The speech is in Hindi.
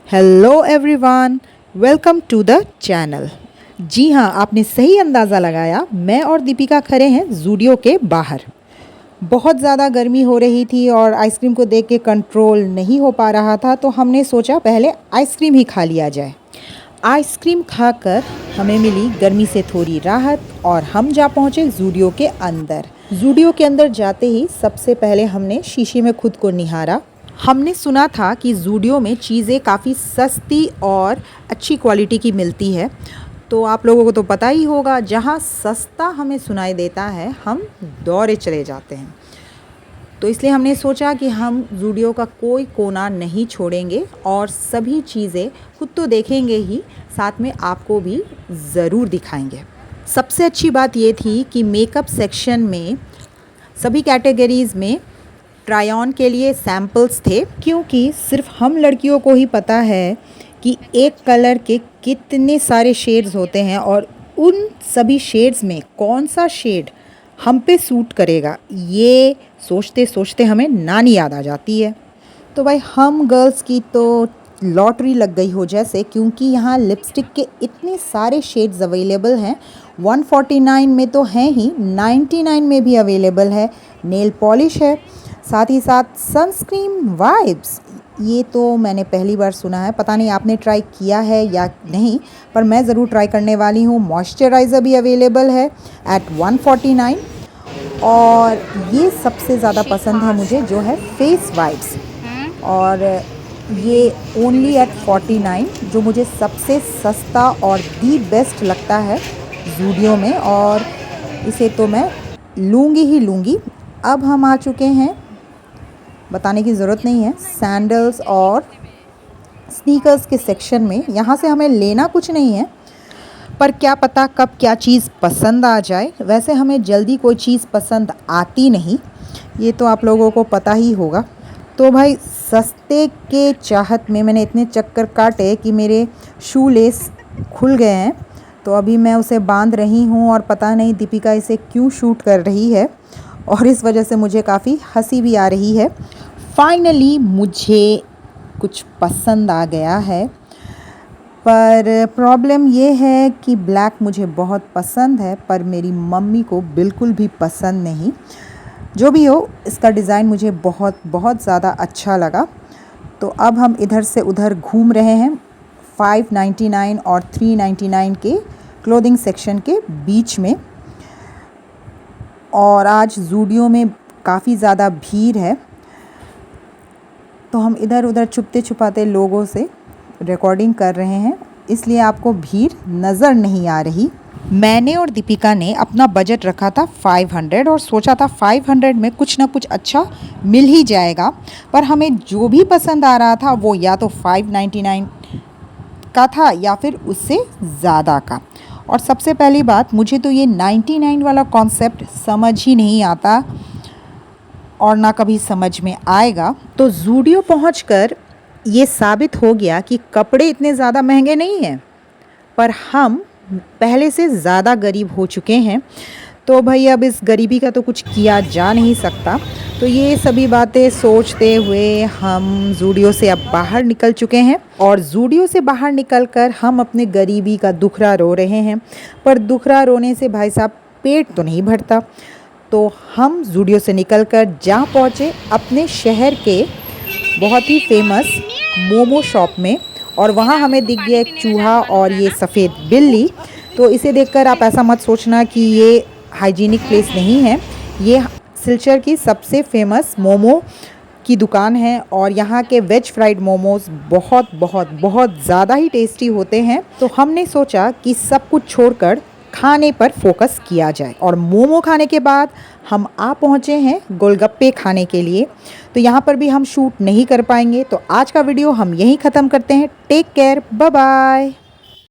Hello everyone, welcome to the channel. जी हाँ, आपने सही अंदाज़ा लगाया। मैं और दीपिका खड़े हैं ज़ूडियो के बाहर। बहुत ज़्यादा गर्मी हो रही थी और आइसक्रीम को देख के कंट्रोल नहीं हो पा रहा था, तो हमने सोचा पहले आइसक्रीम ही खा लिया जाए। आइसक्रीम खाकर हमें मिली गर्मी से थोड़ी राहत और हम जा पहुँचे ज़ूडियो के अंदर। ज़ूडियो के अंदर जाते ही सबसे पहले हमने शीशे में खुद को निहारा। हमने सुना था कि ज़ूडियो में चीज़ें काफ़ी सस्ती और अच्छी क्वालिटी की मिलती है, तो आप लोगों को तो पता ही होगा, जहाँ सस्ता हमें सुनाई देता है हम दौड़े चले जाते हैं। तो इसलिए हमने सोचा कि हम ज़ूडियो का कोई कोना नहीं छोड़ेंगे और सभी चीज़ें खुद तो देखेंगे ही, साथ में आपको भी ज़रूर दिखाएंगे। सबसे अच्छी बात ये थी कि मेकअप सेक्शन में सभी कैटेगरीज़ में ट्राई ऑन के लिए सैम्पल्स थे, क्योंकि सिर्फ हम लड़कियों को ही पता है कि एक कलर के कितने सारे शेड्स होते हैं और उन सभी शेड्स में कौन सा शेड हम पे सूट करेगा, ये सोचते सोचते हमें नानी याद आ जाती है। तो भाई हम गर्ल्स की तो लॉटरी लग गई हो जैसे, क्योंकि यहाँ लिपस्टिक के इतने सारे शेड्स अवेलेबल हैं। 149 में तो हैं ही, 99 में भी अवेलेबल है। नेल पॉलिश है, साथ ही साथ सनस्क्रीन वाइब्स, ये तो मैंने पहली बार सुना है। पता नहीं आपने ट्राई किया है या नहीं, पर मैं ज़रूर ट्राई करने वाली हूँ। मॉइस्चराइज़र भी अवेलेबल है एट 149 और ये सबसे ज़्यादा पसंद है मुझे, जो है फेस वाइब्स, और ये ओनली एट 49, जो मुझे सबसे सस्ता और दी बेस्ट लगता है ज़ूडियो में, और इसे तो मैं लूँगी ही लूँगी। अब हम आ चुके हैं, बताने की ज़रूरत नहीं है, सैंडल्स और स्नीकर्स के सेक्शन में। यहाँ से हमें लेना कुछ नहीं है, पर क्या पता कब क्या चीज़ पसंद आ जाए। वैसे हमें जल्दी कोई चीज़ पसंद आती नहीं, ये तो आप लोगों को पता ही होगा। तो भाई सस्ते के चाहत में मैंने इतने चक्कर काटे कि मेरे शू लेस खुल गए हैं, तो अभी मैं उसे बांध रही हूँ और पता नहीं दीपिका इसे क्यों शूट कर रही है, और इस वजह से मुझे काफ़ी हंसी भी आ रही है। फाइनली मुझे कुछ पसंद आ गया है, पर प्रॉब्लम ये है कि ब्लैक मुझे बहुत पसंद है, पर मेरी मम्मी को बिल्कुल भी पसंद नहीं। जो भी हो, इसका डिज़ाइन मुझे बहुत बहुत ज़्यादा अच्छा लगा। तो अब हम इधर से उधर घूम रहे हैं 599 और 399 के क्लोथिंग सेक्शन के बीच में, और आज ज़ूडियो में काफ़ी ज़्यादा भीड़ है, तो हम इधर उधर छुपते छुपाते लोगों से रिकॉर्डिंग कर रहे हैं, इसलिए आपको भीड़ नज़र नहीं आ रही। मैंने और दीपिका ने अपना बजट रखा था 500 और सोचा था 500 में कुछ ना कुछ अच्छा मिल ही जाएगा, पर हमें जो भी पसंद आ रहा था वो या तो 599 का था या फिर उससे ज़्यादा का। और सबसे पहली बात, मुझे तो ये 99 वाला कॉन्सेप्ट समझ ही नहीं आता और ना कभी समझ में आएगा। तो ज़ूडियो पहुंचकर ये साबित हो गया कि कपड़े इतने ज़्यादा महंगे नहीं हैं, पर हम पहले से ज़्यादा गरीब हो चुके हैं। तो भाई अब इस गरीबी का तो कुछ किया जा नहीं सकता। तो ये सभी बातें सोचते हुए हम ज़ूडियो से अब बाहर निकल चुके हैं, और ज़ूडियो से बाहर निकलकर हम अपने गरीबी का दुखड़ा रो रहे हैं। पर दुखड़ा रोने से भाई साहब पेट तो नहीं भरता। तो हम ज़ूडियो से निकलकर जा पहुँचे अपने शहर के बहुत ही फेमस मोमो शॉप में, और वहाँ हमें दिख गया एक चूहा और ये सफ़ेद बिल्ली। तो इसे देखकर आप ऐसा मत सोचना कि ये हाइजीनिक प्लेस नहीं है। ये सिलचर की सबसे फेमस मोमो की दुकान है, और यहाँ के वेज फ्राइड मोमोज़ बहुत बहुत बहुत ज़्यादा ही टेस्टी होते हैं। तो हमने सोचा कि सब कुछ छोड़कर खाने पर फोकस किया जाए, और मोमो खाने के बाद हम आ पहुँचे हैं गोलगप्पे खाने के लिए। तो यहाँ पर भी हम शूट नहीं कर पाएंगे, तो आज का वीडियो हम यहीं ख़त्म करते हैं। Take care, bye bye.